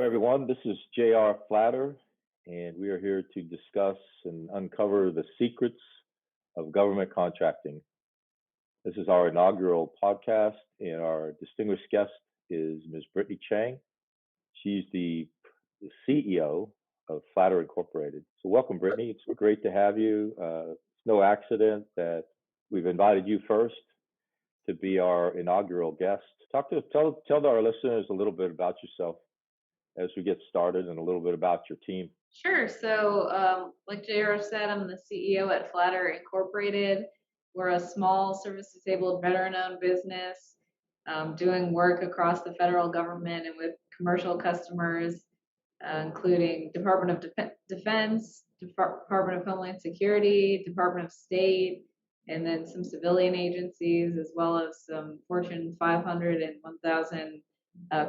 everyone. This is J.R. Flatter, and we are here to discuss and uncover the secrets of government contracting. This is our inaugural podcast, and our distinguished guest is Ms. Brittany Chang. She's the CEO of Flatter Incorporated. So, welcome, Brittany. It's great to have you. It's no accident that we've invited you first to be our inaugural guest. Tell our listeners a little bit about yourself as we get started and a little bit about your team. Sure. So, like JR said, I'm the CEO at Flatter Incorporated. We're a small service-disabled veteran-owned business doing work across the federal government and with commercial customers, including Department of Defense, Department of Homeland Security, Department of State, and then some civilian agencies, as well as some Fortune 500 and 1,000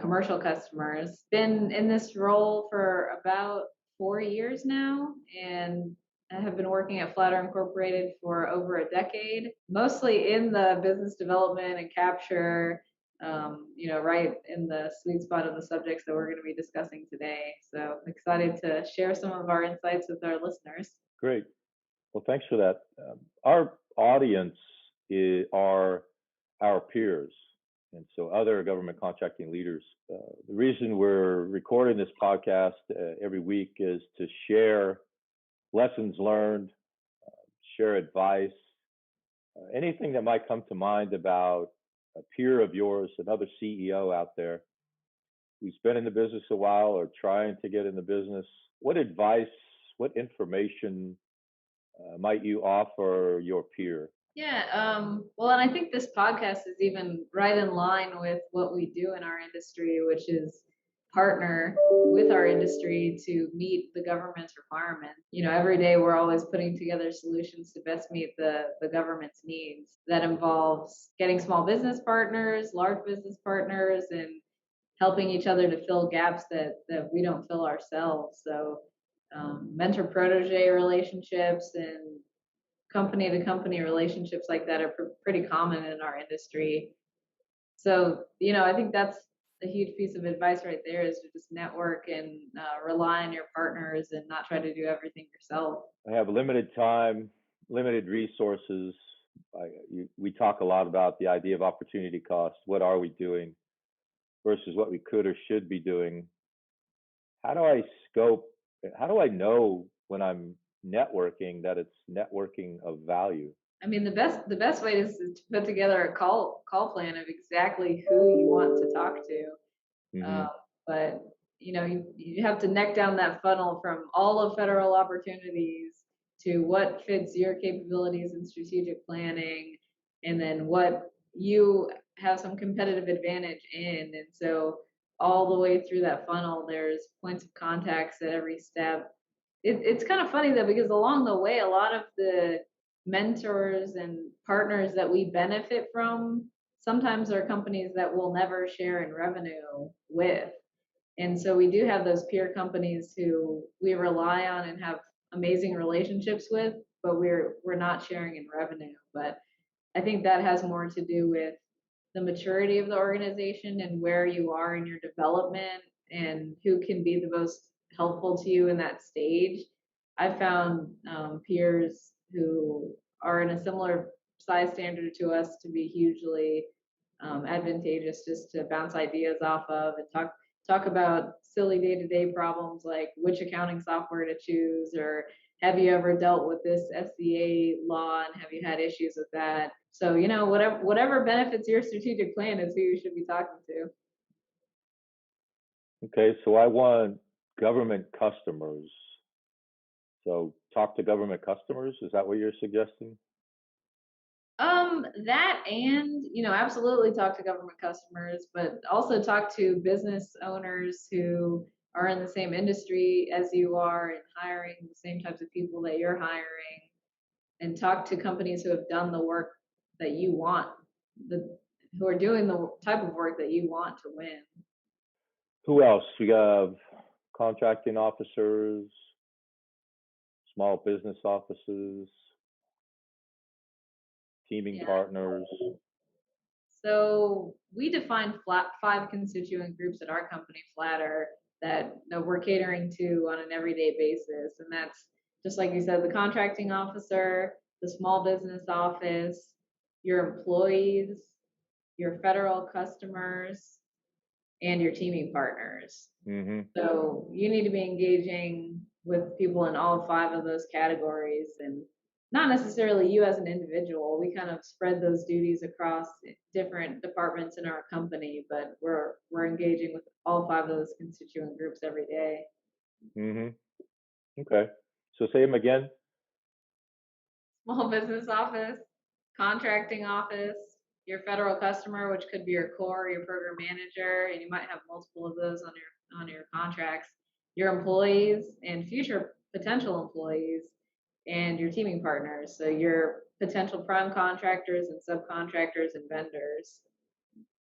commercial customers. Been in this role for about 4 years now, and I have been working at Flatter Incorporated for over a decade, mostly in the business development and capture, right in the sweet spot of the subjects that we're going to be discussing today. So excited to share some of our insights with our listeners. Great. Well, thanks for that. Our audience are our peers, and so other government contracting leaders. The reason we're recording this podcast every week is to share lessons learned, share advice, anything that might come to mind about a peer of yours, another CEO out there who's been in the business a while or trying to get in the business. What advice, what information might you offer your peer? Yeah, well, and I think this podcast is even right in line with what we do in our industry, which is partner with our industry to meet the government's requirements. Every day we're always putting together solutions to best meet the government's needs. That involves getting small business partners, large business partners, and helping each other to fill gaps that we don't fill ourselves. So mentor protege relationships and company to company relationships like that are pretty common in our industry. So, I think that's a huge piece of advice right there, is to just network and rely on your partners and not try to do everything yourself. I have limited time, limited resources. We talk a lot about the idea of opportunity cost. What are we doing versus what we could or should be doing? How do I know when I'm networking that it's networking of value? I mean, the best way is to put together a call plan of exactly who you want to talk to. Hmm. Uh, but you have to neck down that funnel from all of federal opportunities to what fits your capabilities and strategic planning, and then what you have some competitive advantage in. And so all the way through that funnel, there's points of contacts at every step. It's kind of funny though, because along the way, a lot of the mentors and partners that we benefit from sometimes are companies that we'll never share in revenue with. And so we do have those peer companies who we rely on and have amazing relationships with, but we're not sharing in revenue. But I think that has more to do with the maturity of the organization and where you are in your development and who can be the most helpful to you in that stage. I found peers who are in a similar size standard to us to be hugely advantageous, just to bounce ideas off of and talk about silly day-to-day problems like which accounting software to choose, or have you ever dealt with this SCA law and have you had issues with that? So, whatever benefits your strategic plan is who you should be talking to. Okay, so I want government customers. So talk to government customers. Is that what you're suggesting? That, and absolutely talk to government customers, but also talk to business owners who are in the same industry as you are and hiring the same types of people that you're hiring, and talk to companies who have done the work that you want, the who are doing the type of work that you want to win. Who else? We have contracting officers, small business offices, teaming Yeah. partners. So we define five constituent groups at our company, Flatter. that we're catering to on an everyday basis. And that's just like you said, the contracting officer, the small business office, your employees, your federal customers, and your teaming partners. Mm-hmm. So you need to be engaging with people in all five of those categories, and not necessarily you as an individual. We kind of spread those duties across different departments in our company, but we're engaging with all five of those constituent groups every day. Mm-hmm. Okay. So say them again. Small business office, contracting office, your federal customer, which could be your core, your program manager, and you might have multiple of those on your contracts, your employees and future potential employees, and your teaming partners. So your potential prime contractors and subcontractors and vendors.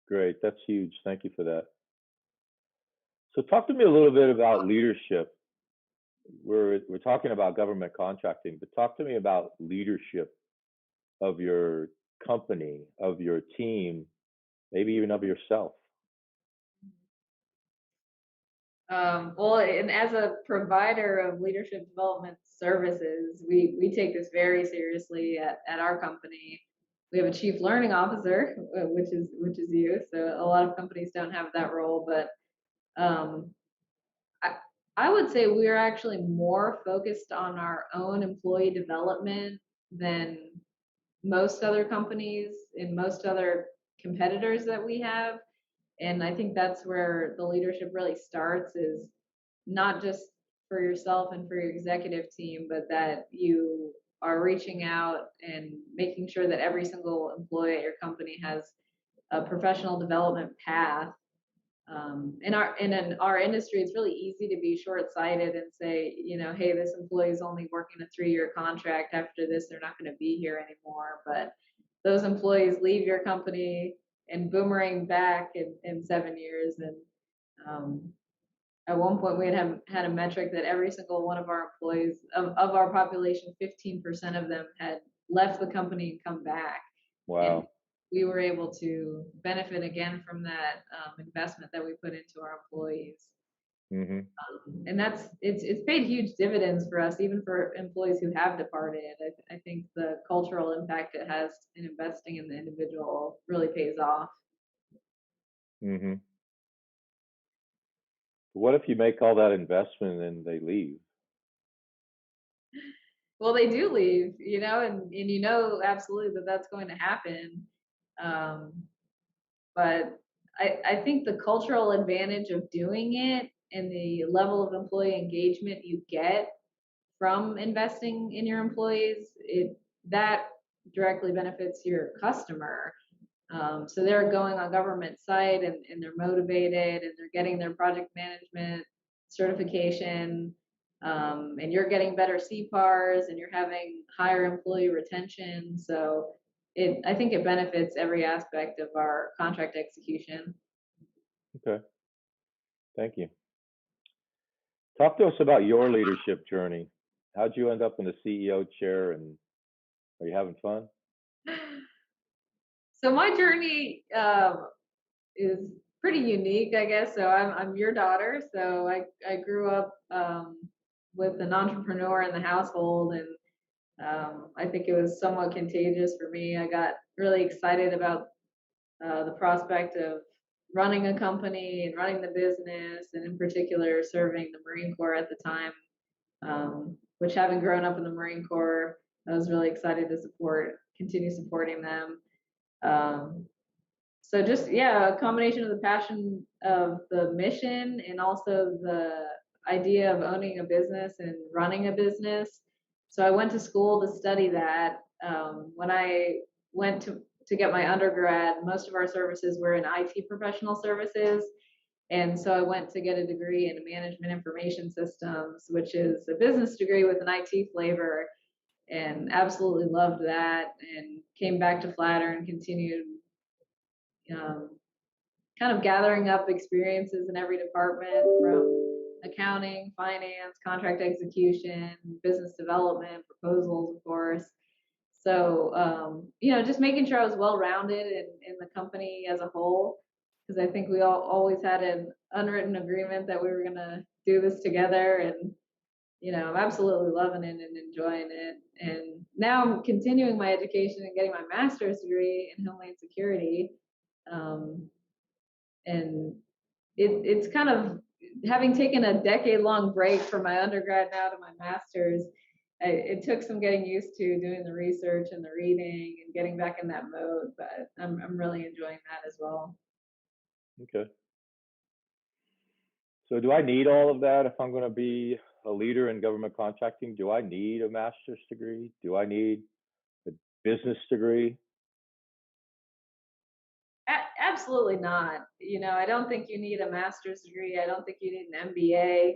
Great. That's huge. Thank you for that. So talk to me a little bit about leadership. We're talking about government contracting, but talk to me about leadership of your company, of your team, maybe even of yourself. Well, and as a provider of leadership development services, we take this very seriously at our company. We have a chief learning officer, which is you. So a lot of companies don't have that role, but um, I I would say we're actually more focused on our own employee development than most other companies and most other competitors that we have. And I think that's where the leadership really starts, is not just for yourself and for your executive team, but that you are reaching out and making sure that every single employee at your company has a professional development path. In our industry, it's really easy to be short-sighted and say, hey, this employee is only working a 3-year contract. After this, they're not going to be here anymore. But those employees leave your company and boomerang back in 7 years. And um, at one point, we had a metric that every single one of our employees of our population, 15% of them had left the company and come back. And Wow. we were able to benefit again from that investment that we put into our employees. Mm-hmm. And it's paid huge dividends for us, even for employees who have departed. I think the cultural impact it has in investing in the individual really pays off. Mm-hmm. What if you make all that investment and they leave? Well, they do leave, and absolutely that that's going to happen. Um, but I think the cultural advantage of doing it and the level of employee engagement you get from investing in your employees, that directly benefits your customer. So they're going on government site, and they're motivated, and they're getting their project management certification, and you're getting better CPARs, and you're having higher employee retention. So I think it benefits every aspect of our contract execution. Okay. Thank you. Talk to us about your leadership journey. How'd you end up in the CEO chair, and are you having fun? So my journey is pretty unique, I guess. So I'm your daughter. So I grew up with an entrepreneur in the household, and I think it was somewhat contagious for me. I got really excited about the prospect of running a company and running the business, and in particular serving the Marine Corps at the time. Which, having grown up in the Marine Corps, I was really excited to continue supporting them. Um, so just, yeah, a combination of the passion of the mission and also the idea of owning a business and running a business. So I went to school to study that. When I went to get my undergrad, most of our services were in IT professional services. And so I went to get a degree in management information systems, which is a business degree with an IT flavor, and absolutely loved that, and came back to Flatter and continued um, kind of gathering up experiences in every department, from accounting, finance, contract execution, business development, proposals, of course. So, just making sure I was well rounded in the company as a whole, because I think we all always had unwritten agreement that we were gonna do this together, and I'm absolutely loving it and enjoying it. And now I'm continuing my education and getting my master's degree in Homeland Security. Um, and it's kind of having taken a decade-long break from my undergrad now to my master's. It took some getting used to doing the research and the reading and getting back in that mode, but I'm really enjoying that as well. Okay. So do I need all of that if I'm going to be a leader in government contracting? Do I need a master's degree? Do I need a business degree? Absolutely not. I don't think you need a master's degree. I don't think you need an MBA.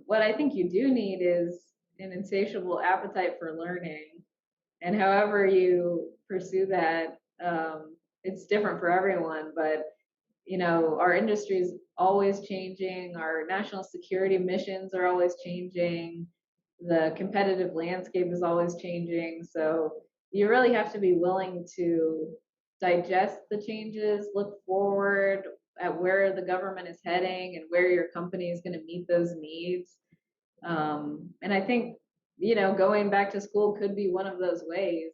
What I think you do need is an insatiable appetite for learning. And however you pursue that, it's different for everyone. But our industry is always changing. Our national security missions are always changing. The competitive landscape is always changing. So you really have to be willing to digest the changes, look forward at where the government is heading and where your company is going to meet those needs. And I think, going back to school could be one of those ways.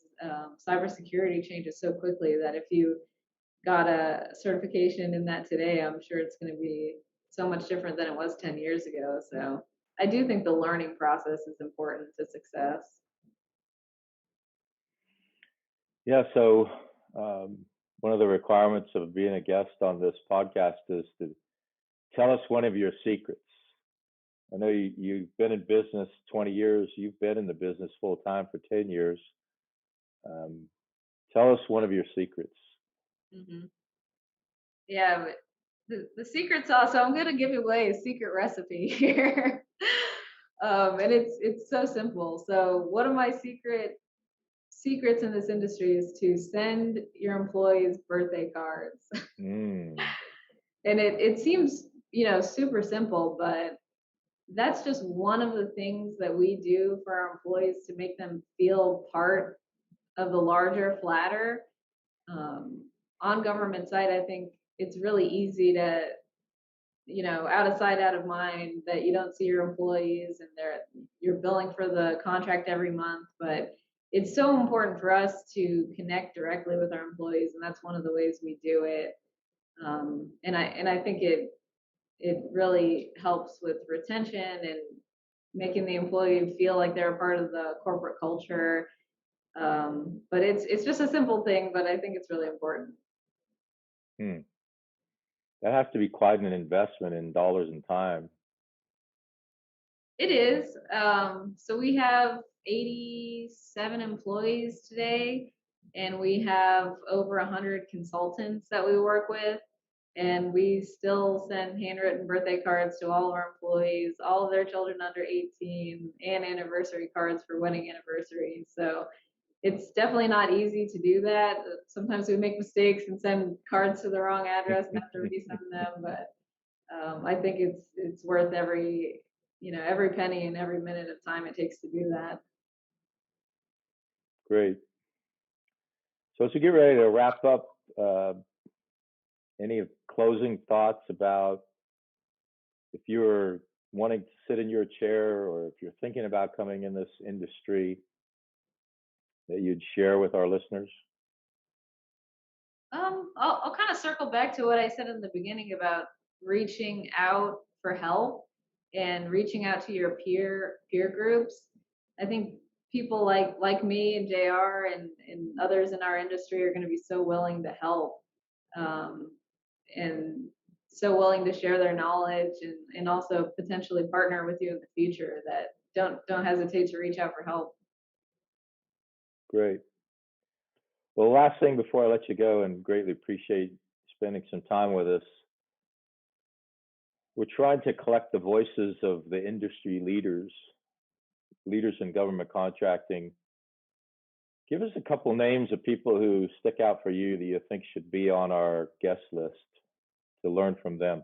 Cybersecurity changes so quickly that if you got a certification in that today, I'm sure it's going to be so much different than it was 10 years ago. So I do think the learning process is important to success. Yeah. So one of the requirements of being a guest on this podcast is to tell us one of your secrets. I know you've been in business 20 years. You've been in the business full time for 10 years. Um, Tell us one of your secrets. Hmm. Yeah, but the secret sauce. So I'm going to give away a secret recipe here. And it's so simple. So one of my secrets in this industry is to send your employees birthday cards. Mm, And it seems, super simple, but that's just one of the things that we do for our employees to make them feel part of the larger flatter. Um, on government side, I think it's really easy to, out of sight, out of mind, that you don't see your employees and you're billing for the contract every month. But it's so important for us to connect directly with our employees, and that's one of the ways we do it. And I think it really helps with retention and making the employee feel like they're a part of the corporate culture. But it's just a simple thing, but I think it's really important. hmm. That has to be quite an investment in dollars and time. It is. So we have 87 employees today, and we have over 100 consultants that we work with. And we still send handwritten birthday cards to all of our employees, all of their children under 18, and anniversary cards for wedding anniversaries. So it's definitely not easy to do that. Sometimes we make mistakes and send cards to the wrong address and have to resend them. But I think it's worth every penny and every minute of time it takes to do that. Great. So as we get ready to wrap up, uh, any closing thoughts about if you were wanting to sit in your chair or if you're thinking about coming in this industry that you'd share with our listeners? I'll kind of circle back to what I said in the beginning about reaching out for help and reaching out to your peer groups. I think people like me and JR and others in our industry are going to be so willing to help, um, and so willing to share their knowledge and also potentially partner with you in the future, that don't hesitate to reach out for help. Great. Well, last thing before I let you go, and greatly appreciate spending some time with us. We're trying to collect the voices of the industry leaders, leaders in government contracting. Give us a couple names of people who stick out for you that you think should be on our guest list to learn from them.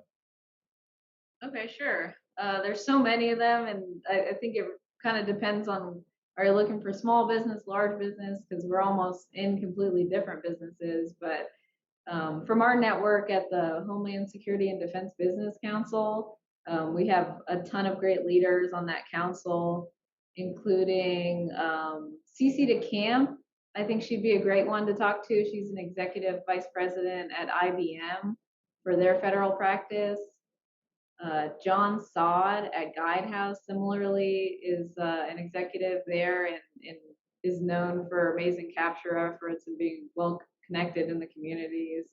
Okay, sure. There's so many of them, and I think it kind of depends on, are you looking for small business, large business? Because we're almost in completely different businesses. But From our network at the Homeland Security and Defense Business Council, we have a ton of great leaders on that council, including Cece DeCamp. I think she'd be a great one to talk to. She's an executive vice president at IBM for their federal practice. John Sod at Guidehouse similarly is an executive there and is known for amazing capture efforts and being well connected in the communities.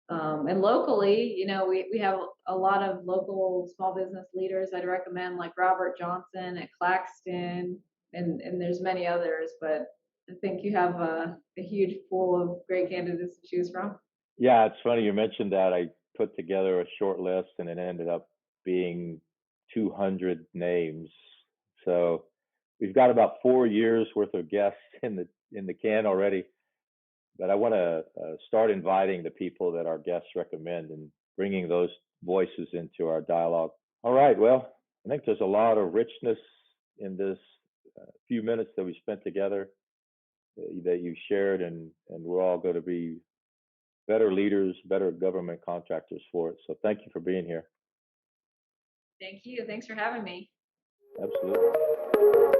And locally, we have a lot of local small business leaders I'd recommend, like Robert Johnson at Claxton, and there's many others, but I think you have a huge pool of great candidates to choose from. Yeah, it's funny you mentioned that. I put together a short list and it ended up being 200 names. So we've got about 4 years worth of guests in the can already. But I want to start inviting the people that our guests recommend and bringing those voices into our dialogue. All right. Well, I think there's a lot of richness in this few minutes that we spent together that you shared, and we're all going to be better leaders, better government contractors for it. So thank you for being here. Thank you. Thanks for having me. Absolutely.